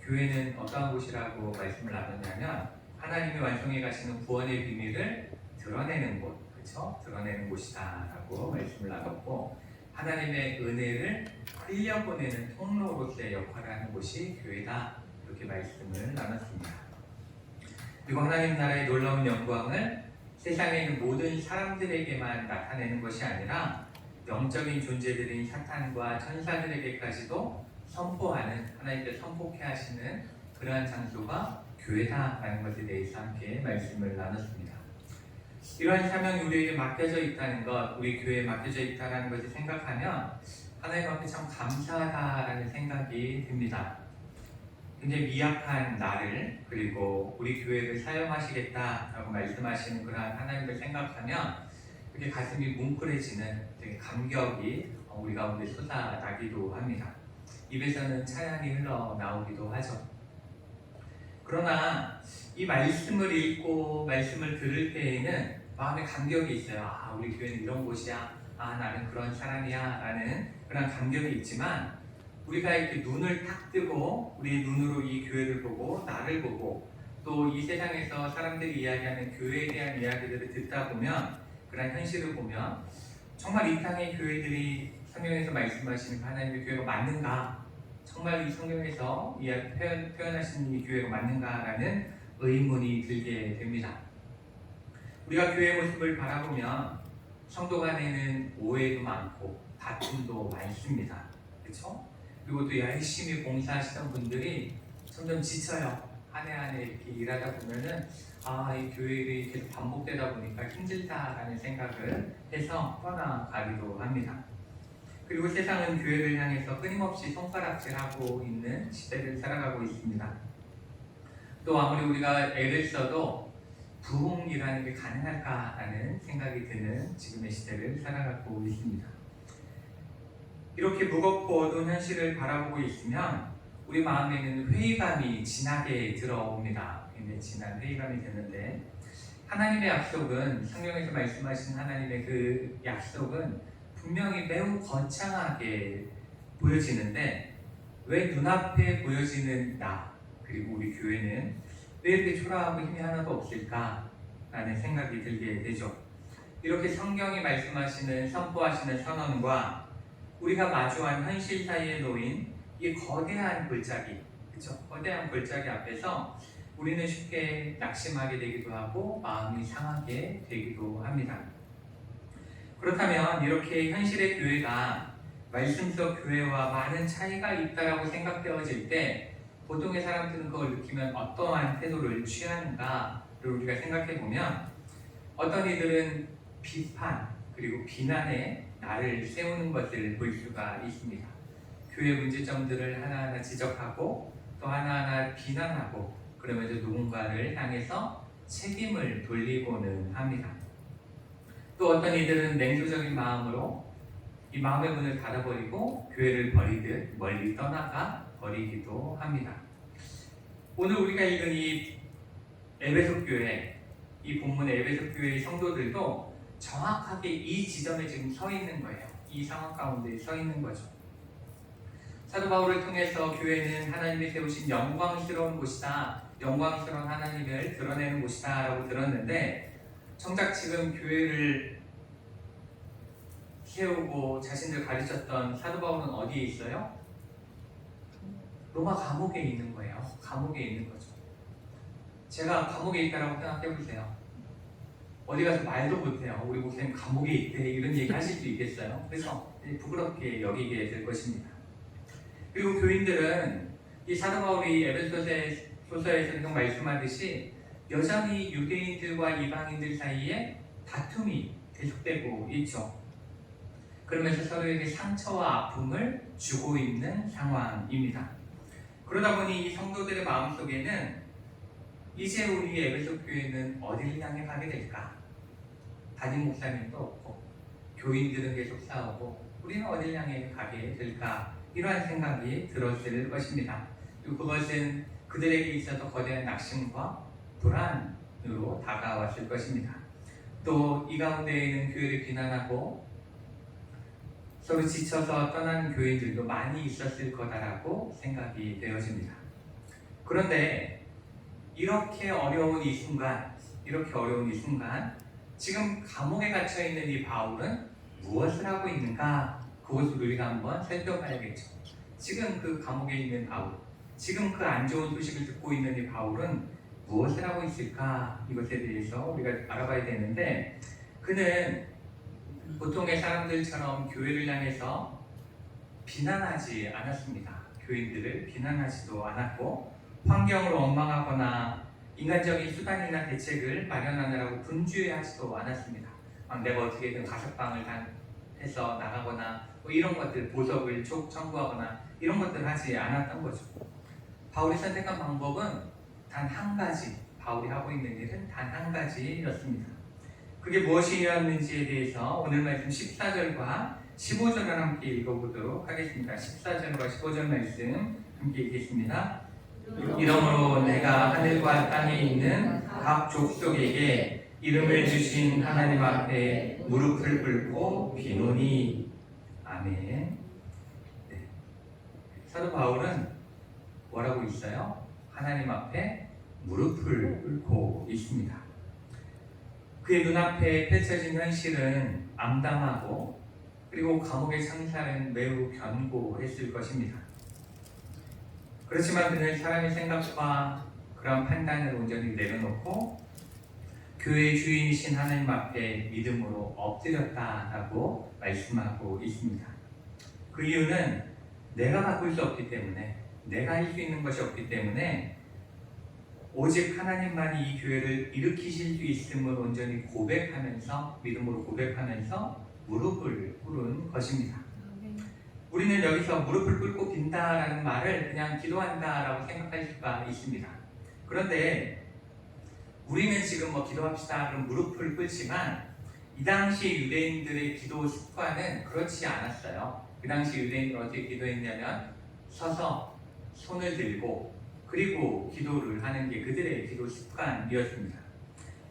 교회는 어떠한 곳이라고 말씀을 나눴냐면 하나님이 완성해 가시는 구원의 비밀을 드러내는 곳, 그렇죠? 드러내는 곳이다라고 말씀을 나눴고 하나님의 은혜를 흘려보내는 통로로서의 역할을 하는 곳이 교회다 이렇게 말씀을 나눴습니다. 그리고 하나님 나라의 놀라운 영광을 세상에 있는 모든 사람들에게만 나타내는 것이 아니라 영적인 존재들인 사탄과 천사들에게까지도 선포하는 하나님께서 선포케 하시는 그러한 장소가 교회다라는 것에 대해서 함께 말씀을 나눴습니다. 이러한 사명이 우리에게 맡겨져 있다는 것, 우리 교회에 맡겨져 있다는 것을 생각하면 하나님 앞에 참 감사하다라는 생각이 듭니다. 굉장히 미약한 나를 그리고 우리 교회를 사용하시겠다라고 말씀하시는 그러한 하나님을 생각하면 이렇게 가슴이 뭉클해지는 되게 감격이 우리 가운데 솟아나기도 합니다. 입에서는 찬양이 흘러나오기도 하죠. 그러나 이 말씀을 읽고 말씀을 들을 때에는 마음에 감격이 있어요. 우리 교회는 이런 곳이야. 나는 그런 사람이야. 라는 그런 감격이 있지만 우리가 이렇게 눈을 탁 뜨고 우리 눈으로 이 교회를 보고 나를 보고 또 이 세상에서 사람들이 이야기하는 교회에 대한 이야기들을 듣다 보면 그런 현실을 보면 정말 이 땅의 교회들이 성경에서 말씀하시는 하나님의 교회가 맞는가? 정말 이 성경에서 표현하시는 이 교회가 맞는가라는 의문이 들게 됩니다. 우리가 교회 모습을 바라보면 성도 간에는 오해도 많고 다툼도 많습니다. 그렇죠? 그리고 또 열심히 봉사하시던 분들이 점점 지쳐요. 한 해 한 해 이렇게 일하다 보면은 이 교회일이 계속 반복되다 보니까 힘들다라는 생각을 해서 떠나가기도 합니다. 그리고 세상은 교회를 향해서 끊임없이 손가락질하고 있는 시대를 살아가고 있습니다. 또 아무리 우리가 애를 써도 부흥이라는 게 가능할까라는 생각이 드는 지금의 시대를 살아가고 있습니다. 이렇게 무겁고 어두운 현실을 바라보고 있으면 우리 마음에는 회의감이 진하게 들어옵니다. 굉장히 진한 회의감이 드는데 하나님의 약속은 성경에서 말씀하신 하나님의 그 약속은 분명히 매우 거창하게 보여지는데 왜 눈앞에 보여지는 나 그리고 우리 교회는 왜 이렇게 초라하고 힘이 하나도 없을까라는 생각이 들게 되죠. 이렇게 성경이 말씀하시는 선포하시는 선언과 우리가 마주한 현실 사이에 놓인 이 거대한 골짜기, 그렇죠? 거대한 골짜기 앞에서 우리는 쉽게 낙심하게 되기도 하고 마음이 상하게 되기도 합니다. 그렇다면 이렇게 현실의 교회가 말씀 속 교회와 많은 차이가 있다라고 생각되어질 때 보통의 사람들은 그걸 느끼면 어떠한 태도를 취하는가를 우리가 생각해 보면 어떤 이들은 비판 그리고 비난에 나를 세우는 것을 볼 수가 있습니다. 교회 문제점들을 하나하나 지적하고 또 하나하나 비난하고 그러면서 누군가를 향해서 책임을 돌리고는 합니다. 또 어떤 이들은 냉소적인 마음으로 이 마음의 문을 닫아버리고 교회를 버리듯 멀리 떠나가 버리기도 합니다. 오늘 우리가 읽은 이 에베소 교회, 이 본문의 에베소 교회의 성도들도 정확하게 이 지점에 지금 서 있는 거예요. 이 상황 가운데 서 있는 거죠. 사도 바울을 통해서 교회는 하나님이 세우신 영광스러운 곳이다. 영광스러운 하나님을 드러내는 곳이다 라고 들었는데 정작 지금 교회를 세우고 자신들 가르쳤던 사도 바울은 어디에 있어요? 로마 감옥에 있는 거예요. 감옥에 있는 거죠. 제가 감옥에 있다라고 생각해 보세요. 어디 가서 말도 못해요. 우리 목사님 감옥에 있대 이런 얘기 하실 수 있겠어요? 그래서 부끄럽게 여기게 될 것입니다. 그리고 교인들은 이 사도 바울이 에베소서에서 계속 말씀하듯이 여전히 유대인들과 이방인들 사이에 다툼이 계속되고 있죠. 그러면서 서로에게 상처와 아픔을 주고 있는 상황입니다. 그러다 보니 이 성도들의 마음속에는 이제 우리 에베소 교회는 어디를 향해 가게 될까? 담임 목사님도 없고 교인들은 계속 싸우고 우리는 어디를 향해 가게 될까? 이러한 생각이 들었을 것입니다. 그리고 그것은 그들에게 있어서 거대한 낙심과 불안으로 다가왔을 것입니다. 또 이 가운데 있는 교회를 비난하고 서로 지쳐서 떠나는 교인들도 많이 있었을 거다라고 생각이 되어집니다. 그런데 이렇게 어려운 이 순간, 지금 감옥에 갇혀 있는 이 바울은 무엇을 하고 있는가? 그것을 우리가 한번 살펴봐야겠죠. 지금 그 감옥에 있는 바울, 지금 그 안 좋은 소식을 듣고 있는 이 바울은 무엇을 하고 있을까? 이것에 대해서 우리가 알아봐야 되는데, 그는 보통의 사람들처럼 교회를 향해서 비난하지 않았습니다. 교인들을 비난하지도 않았고, 환경을 원망하거나 인간적인 수단이나 대책을 마련하느라고 분주해하지도 않았습니다. 내가 어떻게든 가석방을 해서 나가거나 뭐 이런 것들, 보석을 청구하거나 이런 것들을 하지 않았던 거죠. 바울이 선택한 방법은 단 한 가지, 바울이 하고 있는 일은 단 한 가지였습니다. 그게 무엇이었는지에 대해서 오늘 말씀 14절과 15절을 함께 읽어보도록 하겠습니다. 14절과 15절 말씀 함께 읽겠습니다. 이러므로 내가 하늘과 땅에 있는 각 족속에게 이름을 주신 하나님 앞에 무릎을 꿇고 비노니. 아멘. 네. 사도 바울은 뭐라고 있어요? 하나님 앞에 무릎을 꿇고 있습니다. 그의 눈앞에 펼쳐진 현실은 암담하고 그리고 감옥의 상살은 매우 견고했을 것입니다. 그렇지만 그는 사람의 생각과 그런 판단을 온전히 내려놓고 교회의 주인이신 하나님 앞에 믿음으로 엎드렸다라고 말씀하고 있습니다. 그 이유는 내가 바꿀 수 없기 때문에, 내가 할 수 있는 것이 없기 때문에 오직 하나님만이 이 교회를 일으키실 수 있음을 온전히 고백하면서, 믿음으로 고백하면서 무릎을 꿇은 것입니다. 우리는 여기서 무릎을 꿇고 빈다라는 말을 그냥 기도한다라고 생각할 수가 있습니다. 그런데 우리는 지금 기도합시다 그럼 무릎을 꿇지만 이 당시 유대인들의 기도 습관은 그렇지 않았어요. 그 당시 유대인들은 어떻게 기도했냐면 서서 손을 들고 그리고 기도를 하는 게 그들의 기도 습관이었습니다.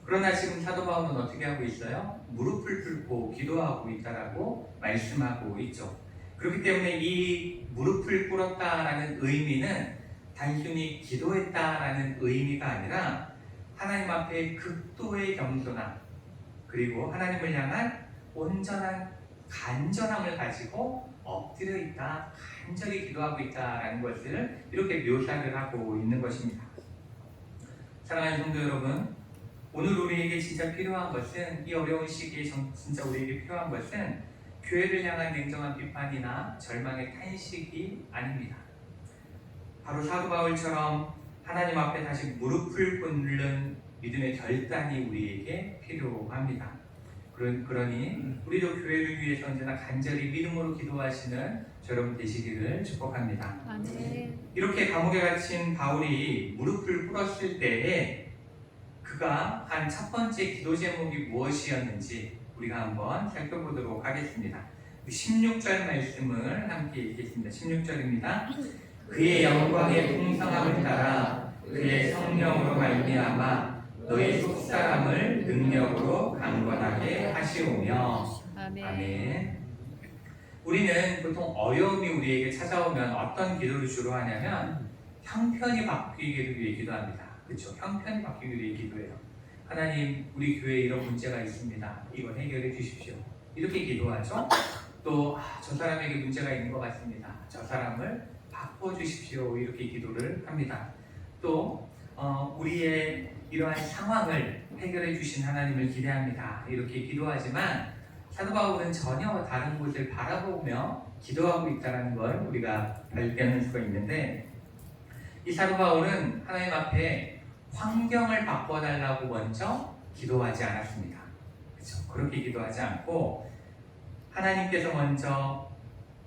그러나 지금 사도 바울은 어떻게 하고 있어요? 무릎을 꿇고 기도하고 있다라고 말씀하고 있죠. 그렇기 때문에 이 무릎을 꿇었다라는 의미는 단순히 기도했다라는 의미가 아니라 하나님 앞에 극도의 겸손함, 그리고 하나님을 향한 온전한 간절함을 가지고 엎드려 있다, 간절히 기도하고 있다라는 것을 이렇게 묘사를 하고 있는 것입니다. 사랑하는 성도 여러분, 오늘 우리에게 진짜 필요한 것은, 이 어려운 시기에 진짜 우리에게 필요한 것은 교회를 향한 냉정한 비판이나 절망의 탄식이 아닙니다. 바로 사도 바울처럼 하나님 앞에 다시 무릎을 꿇는 믿음의 결단이 우리에게 필요합니다. 그러니 우리도 교회를 위해서 언제나 간절히 믿음으로 기도하시는 여러분 되시기를 축복합니다. 아멘. 이렇게 감옥에 갇힌 바울이 무릎을 꿇었을 때에 그가 한 첫 번째 기도 제목이 무엇이었는지 우리가 한번 살펴보도록 하겠습니다. 16절 말씀을 함께 읽겠습니다. 16절입니다. 그의 영광의 풍성함을 따라 그의 성령으로 말미암아 너희 속사람을 능력으로 강건하게 하시오며. 아멘. 아멘. 우리는 보통 어려움이 우리에게 찾아오면 어떤 기도를 주로 하냐면 형편이 바뀌기를 위해 기도합니다. 그렇죠? 형편이 바뀌기 위해 기도해요. 하나님, 우리 교회에 이런 문제가 있습니다. 이거 해결해 주십시오. 이렇게 기도하죠. 또 저 사람에게 문제가 있는 것 같습니다. 저 사람을 바꿔주십시오. 이렇게 기도를 합니다. 또 우리의 이러한 상황을 해결해 주신 하나님을 기대합니다. 이렇게 기도하지만 사도 바울은 전혀 다른 곳을 바라보며 기도하고 있다는 걸 우리가 발견할 수가 있는데, 이 사도 바울은 하나님 앞에 환경을 바꿔달라고 먼저 기도하지 않았습니다. 그렇죠? 그렇게 기도하지 않고 하나님께서 먼저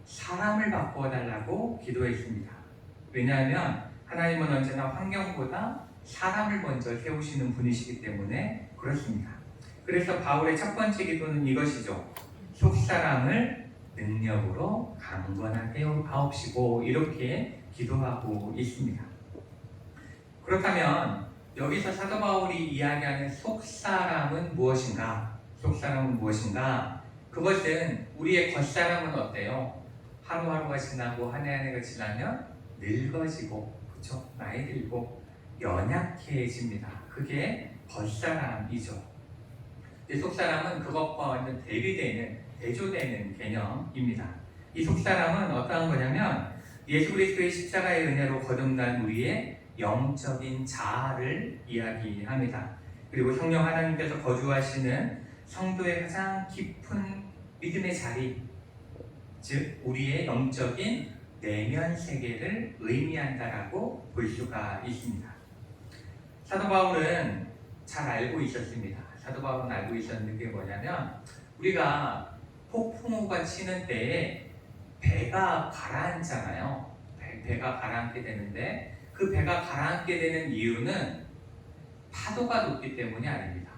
사람을 바꿔달라고 기도했습니다. 왜냐하면 하나님은 언제나 환경보다 사람을 먼저 세우시는 분이시기 때문에 그렇습니다. 그래서 바울의 첫 번째 기도는 이것이죠. 속사람을 능력으로 강건하게 하옵시고, 이렇게 기도하고 있습니다. 그렇다면 여기서 사도 바울이 이야기하는 속사람은 무엇인가? 속사람은 무엇인가? 그것은 우리의 겉사람은 어때요? 하루하루가 지나고 한 해 한 해가 지나면 늙어지고, 그렇죠? 나이 들고 연약해집니다. 그게 겉사람이죠. 근데 속사람은 그것과 완전 대비되는, 대조되는 개념입니다. 이 속사람은 어떠한 거냐면 예수 그리스도의 십자가의 은혜로 거듭난 우리의 영적인 자아를 이야기합니다. 그리고 성령 하나님께서 거주하시는 성도의 가장 깊은 믿음의 자리, 즉 우리의 영적인 내면 세계를 의미한다라고 볼 수가 있습니다. 사도 바울은 잘 알고 있었습니다. 사도 바울은 알고 있었는 게 뭐냐면 우리가 폭풍우가 치는 때에 배가 가라앉잖아요. 배가 가라앉게 되는데 그 배가 가라앉게 되는 이유는 파도가 높기 때문이 아닙니다.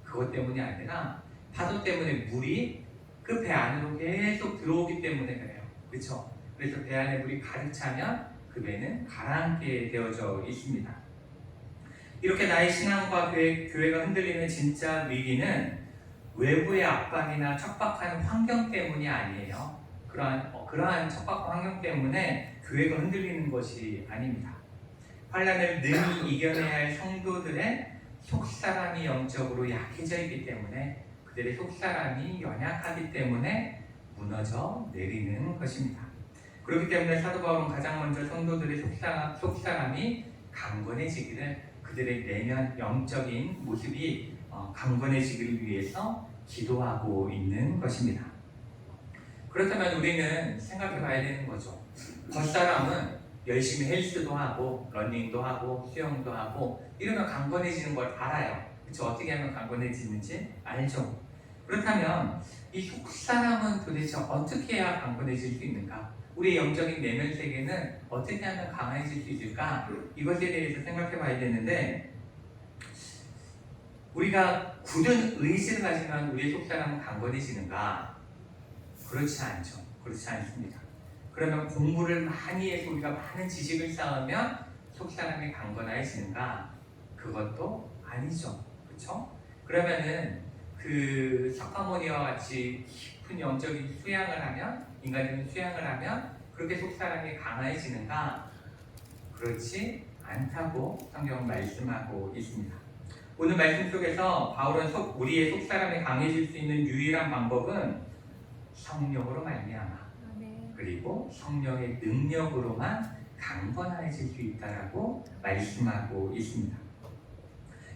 그것 때문이 아니라 파도 때문에 물이 그 배 안으로 계속 들어오기 때문에 그래요. 그렇죠? 그래서 배 안에 물이 가득 차면 그 배는 가라앉게 되어져 있습니다. 이렇게 나의 신앙과 교회가 흔들리는 진짜 위기는 외부의 압박이나 척박한 환경 때문이 아니에요. 그러한 척박한 환경 때문에 교회가 흔들리는 것이 아닙니다. 환난을 능히 이겨내야 할 성도들의 속사람이 영적으로 약해져 있기 때문에 그들의 속사람이 연약하기 때문에 무너져 내리는 것입니다. 그렇기 때문에 사도 바울은 가장 먼저 성도들의 속사람이 강건해지기를, 그들의 내면 영적인 모습이 강건해지기를 위해서 기도하고 있는 것입니다. 그렇다면 우리는 생각해 봐야 되는 거죠. 겉사람은 열심히 헬스도 하고 러닝도 하고 수영도 하고 이러면 강건해지는 걸 알아요. 그쵸? 어떻게 하면 강건해지는지 알죠. 그렇다면 이 속사람은 도대체 어떻게 해야 강건해질 수 있는가? 우리의 영적인 내면 세계는 어떻게 하면 강해질 수 있을까? 이것에 대해서 생각해 봐야 되는데, 우리가 굳은 의지를 가지면 우리의 속사람은 강건해지는가? 그렇지 않죠. 그렇지 않습니다. 그러면 공부를 많이 해서 우리가 많은 지식을 쌓으면 속사람이 강건해지는가? 그것도 아니죠. 그렇죠? 그러면은 그 석가모니와 같이 깊은 영적인 수양을 하면, 인간적인 수양을 하면 그렇게 속사람이 강해지는가? 그렇지 않다고 성경은 말씀하고 있습니다. 오늘 말씀 속에서 바울은 우리의 속사람이 강해질 수 있는 유일한 방법은 성령으로 말미암아, 그리고 성령의 능력으로만 강건해질 수 있다라고 말씀하고 있습니다.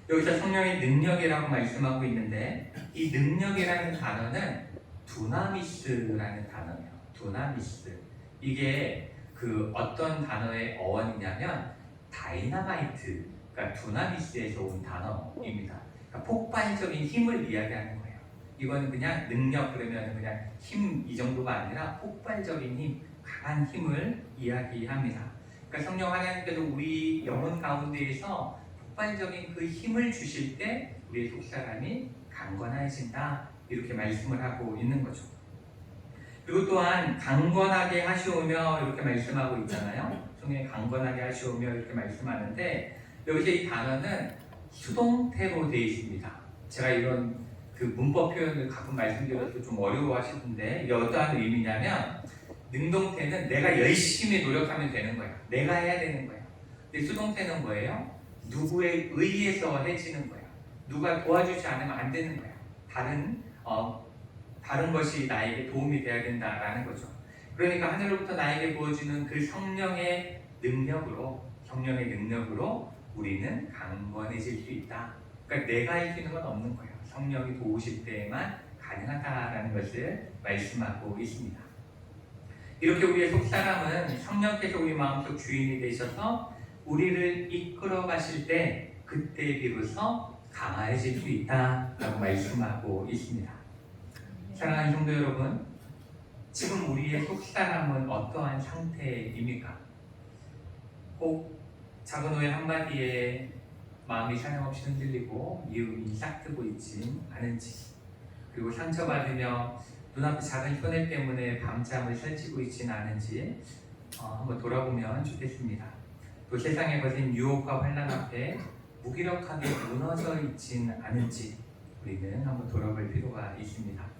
여기서 성령의 능력이라고 말씀하고 있는데, 이 능력이라는 단어는 두나미스라는 단어예요. 두나미스. 이게 그 어떤 단어의 어원이냐면 다이나마이트, 그러니까 두나미스에서 온 단어입니다. 그러니까 폭발적인 힘을 이야기하는 거예요. 이거는 그냥 능력, 그러면 그냥 힘 이 정도가 아니라 폭발적인 힘, 강한 힘을 이야기합니다. 그러니까 성령 하나님께서 우리 영혼 가운데에서 폭발적인 그 힘을 주실 때 우리의 속사람이 강건해진다, 이렇게 말씀을 하고 있는 거죠. 그리고 또한 강건하게 하시오며 이렇게 말씀하고 있잖아요. 성령이 강건하게 하시오며 이렇게 말씀하는데, 여기서 이 단어는 수동태로 되어 있습니다. 제가 이런 그 문법 표현을 가끔 말씀드려서 좀 어려워하시던데, 이게 어떠한 의미냐면 능동태는 내가 열심히 노력하면 되는 거예요. 내가 해야 되는 거예요. 근데 수동태는 뭐예요? 누구에 의해서 해지는 거예요. 누가 도와주지 않으면 안 되는 거예요. 다른 것이 나에게 도움이 돼야 된다라는 거죠. 그러니까 하늘로부터 나에게 부어주는 그 성령의 능력으로 우리는 강건해질 수 있다. 그러니까 내가 할 수 있는 건 없는 거예요. 성령이 도우실 때에만 가능하다라는 것을 말씀하고 있습니다. 이렇게 우리의 속사람은 성령께서 우리 마음속 주인이 되셔서 우리를 이끌어 가실 때 그때 비로소 강해질 수 있다라고 말씀하고 있습니다. 사랑하는 성도 여러분, 지금 우리의 속사람은 어떠한 상태입니까? 꼭 작은 오해 한마디에 마음이 사정없이 흔들리고 미움이 싹트고 있지 않은지, 그리고 상처받으며 눈앞에 작은 손해 때문에 밤잠을 설치고 있지는 않은지 한번 돌아보면 좋겠습니다. 또 세상에 거센 유혹과 환난 앞에 무기력하게 무너져 있지는 않은지 우리는 한번 돌아볼 필요가 있습니다.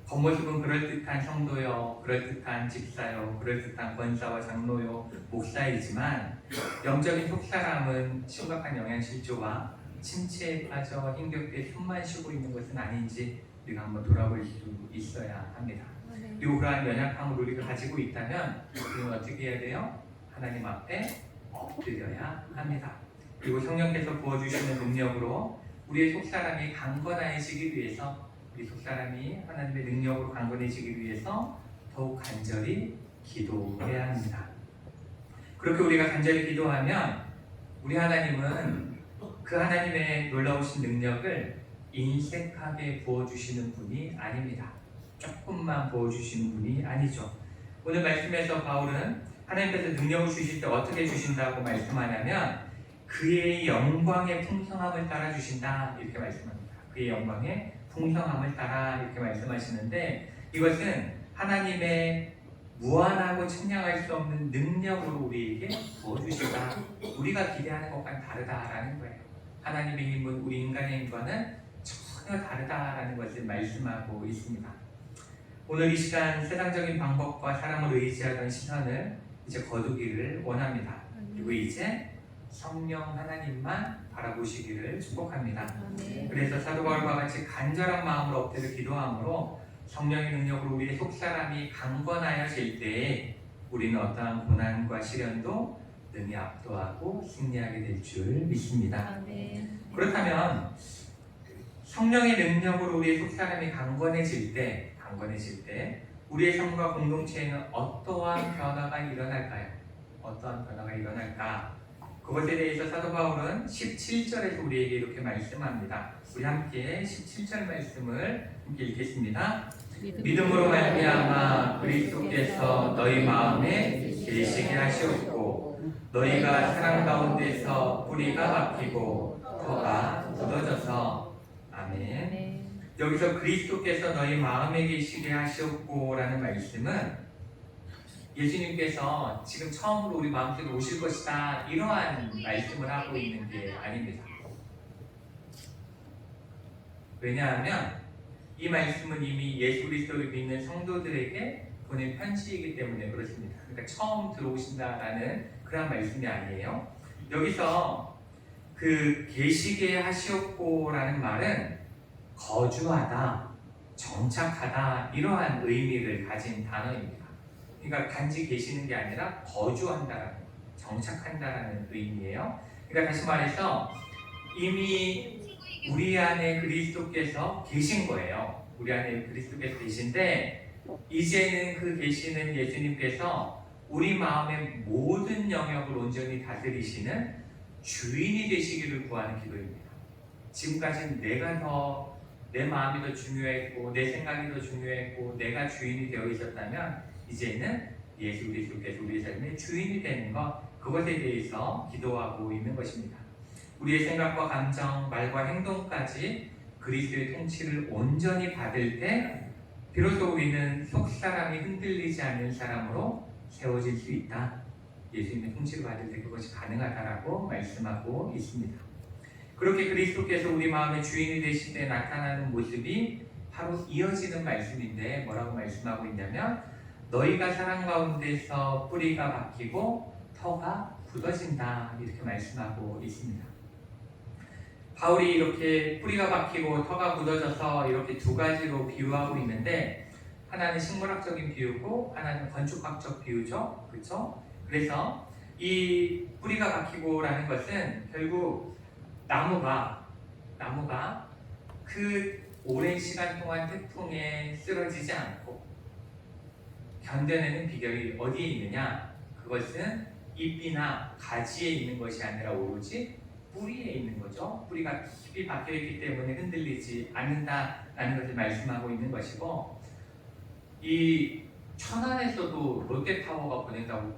겉모습은 그럴듯한 성도요, 그럴듯한 집사요, 그럴듯한 권사와 장로요, 목사이지만 영적인 속사람은 심각한 영양실조와 침체에 빠져 힘겹게 숨만 쉬고 있는 것은 아닌지 우리가 한번 돌아볼 수 있어야 합니다. 그리고 그러한 연약함을 우리가 가지고 있다면 우리는 어떻게 해야 돼요? 하나님 앞에 엎드려야 합니다. 그리고 성령께서 부어주시는 능력으로 우리의 속사람이 강건해지기 위해서, 우리 속사람이 하나님의 능력으로 강건해지기 위해서 더욱 간절히 기도해야 합니다. 그렇게 우리가 간절히 기도하면 우리 하나님은 그 하나님의 놀라우신 능력을 인색하게 부어주시는 분이 아닙니다. 조금만 부어주시는 분이 아니죠. 오늘 말씀에서 바울은 하나님께서 능력을 주실 때 어떻게 주신다고 말씀하냐면 그의 영광의 풍성함을 따라 주신다 이렇게 말씀합니다. 그의 영광의 풍성함을 따라 이렇게 말씀하시는데, 이것은 하나님의 무한하고 측량할 수 없는 능력으로 우리에게 부어주시다. 우리가 기대하는 것과는 다르다라는 거예요. 하나님의 힘은 우리 인간의 힘과는 전혀 다르다라는 것을 말씀하고 있습니다. 오늘 이 시간 세상적인 방법과 사람을 의지하던 시선을 이제 거두기를 원합니다. 그리고 이제 성령 하나님만 바라보시기를 축복합니다. 그래서 사도 바울과 같이 간절한 마음으로 엎드려 기도함으로 성령의 능력으로 우리의 속사람이 강건하여질 때에 우리는 어떠한 고난과 시련도 능히 압도하고 승리하게 될 줄 믿습니다. 그렇다면 성령의 능력으로 우리의 속사람이 강건해질 때 우리의 삶과 공동체에는 어떠한 변화가 일어날까요? 어떠한 변화가 일어날까? 그것에 대해서 사도 바울은 17절에서 우리에게 이렇게 말씀합니다. 우리 함께 17절 말씀을 함께 읽겠습니다. 믿음으로 말미암아 그리스도께서 너희 마음에 계시게 하시었고 너희가 사랑 가운데서 뿌리가 박히고 터가 굳어져서. 아멘. 여기서 그리스도께서 너희 마음에 계시게 하시었고 라는 말씀은 예수님께서 지금 처음으로 우리 마음속에 오실 것이다 이러한 말씀을 하고 있는 게 아닙니다. 왜냐하면 이 말씀은 이미 예수 그리스도를 믿는 성도들에게 보낸 편지이기 때문에 그렇습니다. 그러니까 처음 들어오신다라는 그런 말씀이 아니에요. 여기서 그 계시게 하시었고라는 말은 거주하다, 정착하다 이러한 의미를 가진 단어입니다. 그러니까 단지 계시는 게 아니라 거주한다라는, 정착한다라는 의미예요. 그러니까 다시 말해서 이미 우리 안에 그리스도께서 계신 거예요. 우리 안에 그리스도께서 계신데 이제는 그 계시는 예수님께서 우리 마음의 모든 영역을 온전히 다스리시는 주인이 되시기를 구하는 기도입니다. 지금까지는 내 마음이 더 중요했고 내 생각이 더 중요했고 내가 주인이 되어 있었다면 이제는 예수 그리스도께서 우리의 삶의 주인이 되는 것, 그것에 대해서 기도하고 있는 것입니다. 우리의 생각과 감정, 말과 행동까지 그리스도의 통치를 온전히 받을 때 비로소 우리는 속사람이 흔들리지 않는 사람으로 세워질 수 있다. 예수님의 통치를 받을 때 그것이 가능하다라고 말씀하고 있습니다. 그렇게 그리스도께서 우리 마음의 주인이 되실 때 나타나는 모습이 바로 이어지는 말씀인데 뭐라고 말씀하고 있냐면 너희가 사랑 가운데서 뿌리가 박히고 터가 굳어진다 이렇게 말씀하고 있습니다. 바울이 이렇게 뿌리가 박히고 터가 굳어져서 이렇게 두 가지로 비유하고 있는데 하나는 식물학적인 비유고 하나는 건축학적 비유죠. 그렇죠? 그래서 이 뿌리가 박히고라는 것은 결국 나무가 그 오랜 시간 동안 태풍에 쓰러지지 않고 견뎌내는 비결이 어디에 있느냐? 그것은 잎이나 가지에 있는 것이 아니라 오로지 뿌리에 있는 거죠. 뿌리가 깊이 박혀있기 때문에 흔들리지 않는다라는 것을 말씀하고 있는 것이고, 이 천안에서도 롯데타워가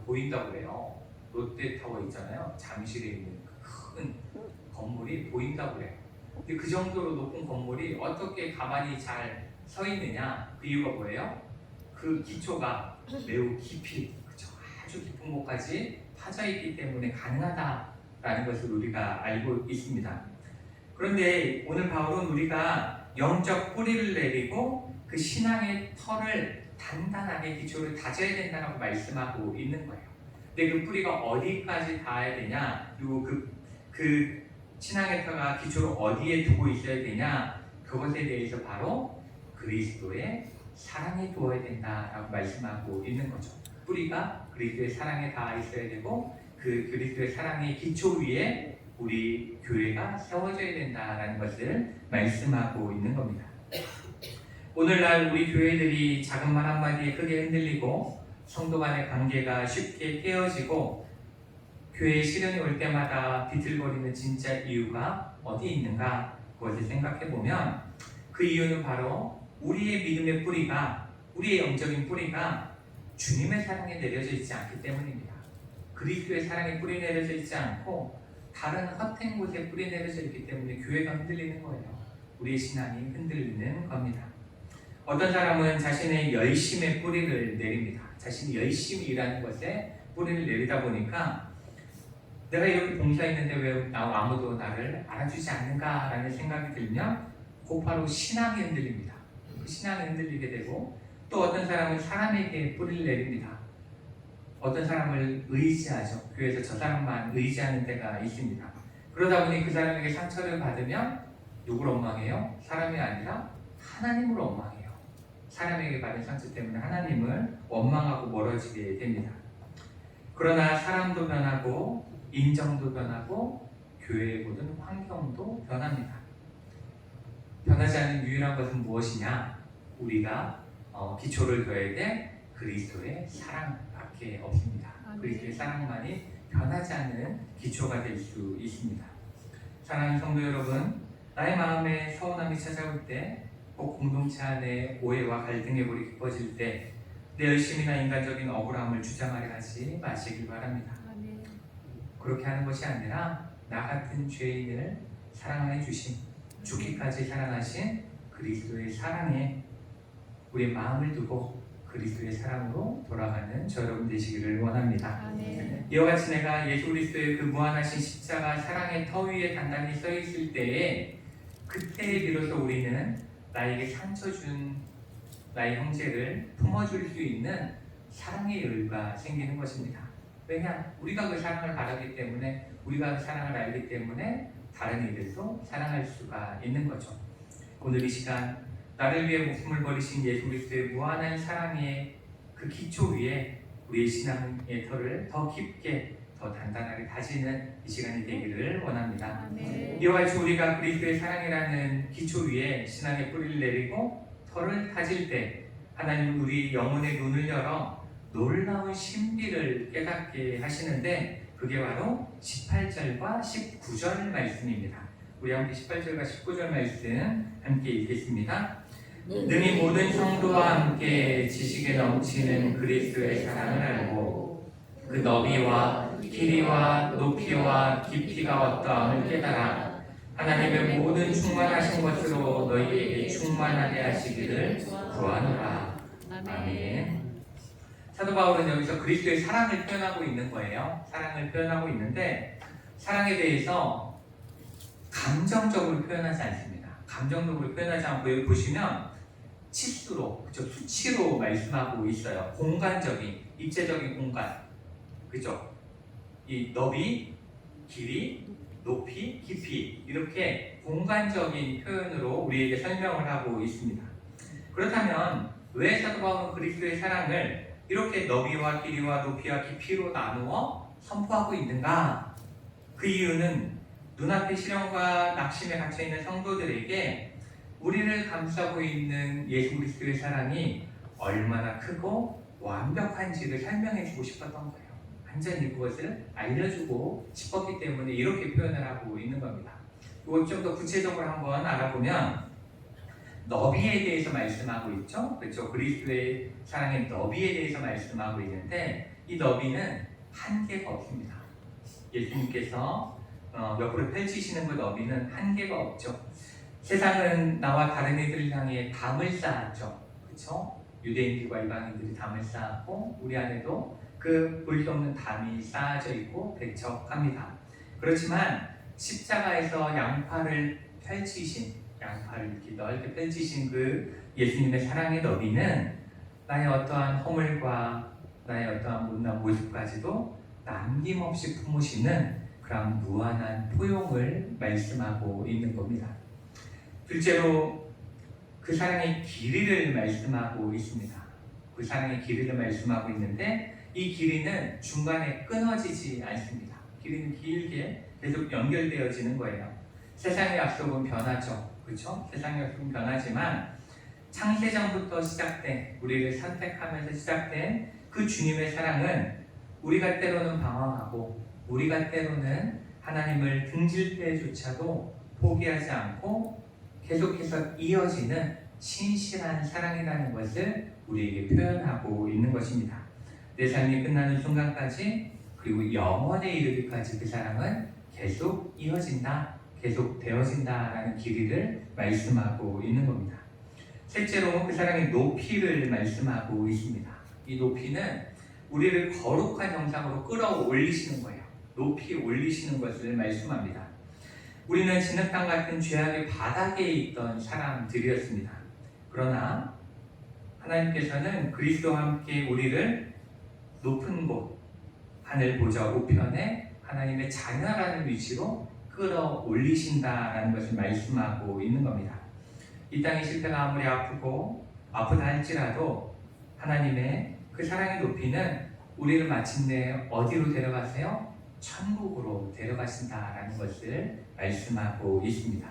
보인다고 그래요. 롯데타워 있잖아요. 잠실에 있는 큰 건물이 보인다고 그래요. 근데 그 정도로 높은 건물이 어떻게 가만히 잘 서 있느냐? 그 이유가 뭐예요? 그 기초가 매우 깊이, 그쵸? 아주 깊은 곳까지 파져 있기 때문에 가능하다라는 것을 우리가 알고 있습니다. 그런데 오늘 바울은 우리가 영적 뿌리를 내리고 그 신앙의 털을 단단하게 기초를 다져야 된다고 말씀하고 있는 거예요. 근데 그 뿌리가 어디까지 닿아야 되냐, 그리고 그 신앙의 터가 기초를 어디에 두고 있어야 되냐, 그것에 대해서 바로 그리스도의 사랑에 두어야 된다라고 말씀하고 있는 거죠. 뿌리가 그리스도의 사랑에 닿아 있어야 되고, 그 그리스도의 사랑의 기초 위에 우리 교회가 세워져야 된다라는 것을 말씀하고 있는 겁니다. 오늘날 우리 교회들이 작은 말 한마디에 크게 흔들리고 성도 간의 관계가 쉽게 깨어지고 교회에 시련이 올 때마다 비틀거리는 진짜 이유가 어디 있는가, 그것을 생각해 보면 그 이유는 바로 우리의 믿음의 뿌리가, 우리의 영적인 뿌리가 주님의 사랑에 내려져 있지 않기 때문입니다. 그리스도의 사랑에 뿌리 내려져 있지 않고 다른 헛된 곳에 뿌리 내려져 있기 때문에 교회가 흔들리는 거예요. 우리의 신앙이 흔들리는 겁니다. 어떤 사람은 자신의 열심의 뿌리를 내립니다. 자신이 열심히 일하는 것에 뿌리를 내리다 보니까 내가 이렇게 봉사했는데 왜 아무도 나를 알아주지 않는가라는 생각이 들면 곧바로 신앙이 흔들립니다. 그 신앙이 흔들리게 되고, 또 어떤 사람은 사람에게 뿌리를 내립니다. 어떤 사람을 의지하죠. 교회에서 저 사람만 의지하는 때가 있습니다. 그러다 보니 그 사람에게 상처를 받으면 누구를 원망해요? 사람이 아니라 하나님을 원망해요. 사람에게 받은 상처 때문에 하나님을 원망하고 멀어지게 됩니다. 그러나 사람도 변하고 인정도 변하고 교회의 모든 환경도 변합니다. 변하지 않는 유일한 것은 무엇이냐? 우리가 기초를 둬야 될 그리스도의 사랑밖에 없습니다. 그리스도의 사랑만이 변하지 않는 기초가 될 수 있습니다. 사랑하는 성도 여러분, 나의 마음에 서운함이 찾아올 때, 꼭 공동체 안에 오해와 갈등의 불이 깊어질 때 내 열심이나 인간적인 억울함을 주장하려 하지 마시길 바랍니다. 그렇게 하는 것이 아니라 나 같은 죄인을 사랑해 주신, 죽기까지 사랑하신 그리스도의 사랑에 우리의 마음을 두고 그리스도의 사랑으로 돌아가는 저 여러분 되시기를 원합니다. 이와 같이 내가 예수 그리스도의 그 무한하신 십자가 사랑의 터 위에 단단히 서 있을 때에, 그때에 비로소 우리는 나에게 상처 준 나의 형제를 품어줄 수 있는 사랑의 여유가 생기는 것입니다. 왜냐? 우리가 그 사랑을 받았기 때문에, 우리가 그 사랑을 알기 때문에 다른 이들도 사랑할 수가 있는 거죠. 오늘 이 시간 나를 위해 목숨을 버리신 예수 그리스도의 무한한 사랑의 그 기초 위에 우리의 신앙의 터를 더 깊게, 더 단단하게 다지는 이 시간이 되기를 원합니다. 이와 같이 우리가 그리스도의 사랑이라는 기초 위에 신앙의 뿌리를 내리고 터를 다질 때 하나님은 우리 영혼의 눈을 열어 놀라운 신비를 깨닫게 하시는데, 그게 바로 18절과 19절 말씀입니다. 우리 함께 18절과 19절 말씀 함께 읽겠습니다. 능히 모든 성도와 함께 지식에 넘치는 그리스도의 사랑을 알고 그 너비와 길이와 높이와 깊이가 어떠함을 깨달아 하나님의 모든 충만하신 것으로 너희에게 충만하게 하시기를 구하노라. 아멘. 사도 바울은 여기서 그리스도의 사랑을 표현하고 있는 거예요. 사랑을 표현하고 있는데, 사랑에 대해서 감정적으로 표현하지 않습니다. 감정적으로 표현하지 않고 여기 보시면 치수로, 그렇죠? 수치로 말씀하고 있어요. 공간적인, 입체적인 공간, 그렇죠? 이 너비, 길이, 높이, 깊이, 이렇게 공간적인 표현으로 우리에게 설명을 하고 있습니다. 그렇다면 왜 사도 바울은 그리스도의 사랑을 이렇게 너비와 길이와 높이와 깊이로 나누어 선포하고 있는가? 그 이유는 눈앞의 시련과 낙심에 갇혀있는 성도들에게 우리를 감싸고 있는 예수 그리스도의 사랑이 얼마나 크고 완벽한지를 설명해주고 싶었던 거예요. 완전히 그것을 알려주고 싶었기 때문에 이렇게 표현을 하고 있는 겁니다. 이걸 좀 더 구체적으로 한번 알아보면, 너비에 대해서 말씀하고 있죠. 그렇죠? 그리스도의 사랑의 너비에 대해서 말씀하고 있는데, 이 너비는 한계가 없습니다. 예수님께서 옆으로 펼치시는 그 너비는 한계가 없죠. 세상은 나와 다른 이들을 향해 담을 쌓았죠. 그렇죠? 유대인들과 이방인들이 담을 쌓았고, 우리 안에도 그 볼 수 없는 담이 쌓아져 있고 배척합니다. 그렇지만 십자가에서 양팔을 이렇게 넓게 펼치신 그 예수님의 사랑의 너비는 나의 어떠한 허물과 나의 어떠한 못난 모습까지도 남김없이 품으시는 그런 무한한 포용을 말씀하고 있는 겁니다. 둘째로 그 사랑의 길이를 말씀하고 있습니다. 그 사랑의 길이를 말씀하고 있는데 이 길이는 중간에 끊어지지 않습니다. 길이는 길게 계속 연결되어지는 거예요. 세상의 약속은 변하죠. 그렇죠? 세상의 약속은 변하지만 창세전부터 시작된, 우리를 선택하면서 시작된 그 주님의 사랑은 우리가 때로는 방황하고 우리가 때로는 하나님을 등질 때조차도 포기하지 않고 계속해서 이어지는 신실한 사랑이라는 것을 우리에게 표현하고 있는 것입니다. 내 삶이 끝나는 순간까지 그리고 영원에 이르기까지 그 사랑은 계속 이어진다, 계속 되어진다라는 길이를 말씀하고 있는 겁니다. 셋째로 그 사랑의 높이를 말씀하고 있습니다. 이 높이는 우리를 거룩한 형상으로 끌어올리시는 거예요. 높이 올리시는 것을 말씀합니다. 우리는 진흙탕 같은 죄악의 바닥에 있던 사람들이었습니다. 그러나 하나님께서는 그리스도와 함께 우리를 높은 곳, 하늘 보좌 우편에 하나님의 자녀라는 위치로 끌어올리신다라는 것을 말씀하고 있는 겁니다. 이 땅의 실패가 아무리 아프다 할지라도 하나님의 그 사랑의 높이는 우리를 마침내 어디로 데려가세요? 천국으로 데려가신다라는 것을 말씀하고 있습니다.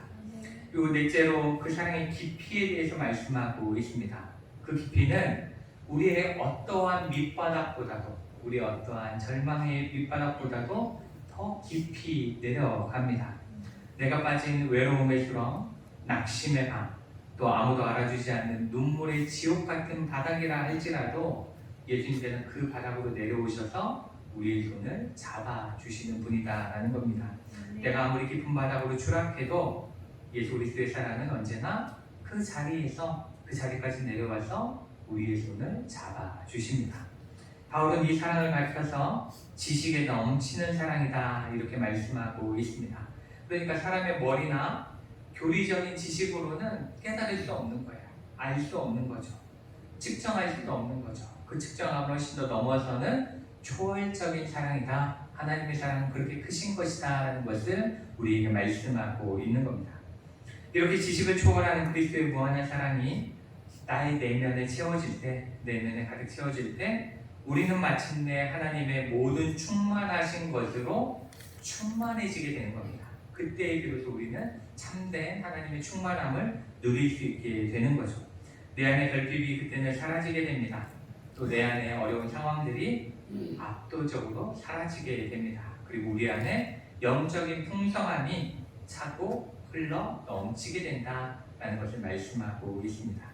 그리고 넷째로 그 사랑의 깊이에 대해서 말씀하고 있습니다. 그 깊이는 우리의 어떠한 밑바닥보다도, 우리 어떠한 절망의 밑바닥보다도 더 깊이 내려갑니다. 내가 빠진 외로움의 수렁, 낙심의 방, 또 아무도 알아주지 않는 눈물의 지옥 같은 바닥이라 할지라도 예수님께서는 그 바닥으로 내려오셔서 우리의 손을 잡아주시는 분이다라는 겁니다. 내가 아무리 깊은 바닥으로 추락해도 예수 그리스도의 사랑은 언제나 그 자리에서 그 자리까지 내려와서 우리의 손을 잡아주십니다. 바울은 이 사랑을 가르쳐서 지식에 넘치는 사랑이다 이렇게 말씀하고 있습니다. 그러니까 사람의 머리나 교리적인 지식으로는 깨달을 수 없는 거예요. 알 수 없는 거죠. 측정할 수도 없는 거죠. 그 측정함을 훨씬 더 넘어서는 초월적인 사랑이다. 하나님의 사랑은 그렇게 크신 것이다 라는 것을 우리에게 말씀하고 있는 겁니다. 이렇게 지식을 초월하는 그리스도의 무한한 사랑이 나의 내면에 채워질 때, 내면에 가득 채워질 때 우리는 마침내 하나님의 모든 충만하신 것으로 충만해지게 되는 겁니다. 그때에 비로소 우리는 참된 하나님의 충만함을 누릴 수 있게 되는 거죠. 내 안의 결핍이 그때는 사라지게 됩니다. 또 내 안에 어려운 상황들이 압도적으로 사라지게 됩니다. 그리고 우리 안에 영적인 풍성함이 차고 흘러 넘치게 된다라는 것을 말씀하고 있습니다.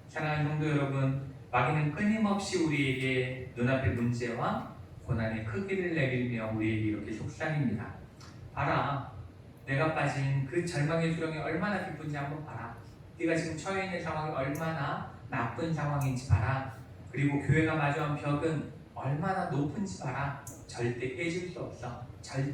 사랑하는 성도 여러분, 마귀는 끊임없이 우리에게 눈앞의 문제와 고난의 크기를 내밀며 우리에게 이렇게 속삭입니다. 봐라, 내가 빠진 그 절망의 수렁이 얼마나 깊은지 한번 봐라. 네가 지금 처해 있는 상황이 얼마나 나쁜 상황인지 봐라. 그리고 교회가 마주한 벽은 얼마나 높은지 봐라. 절대 깨질 수 없어. 절대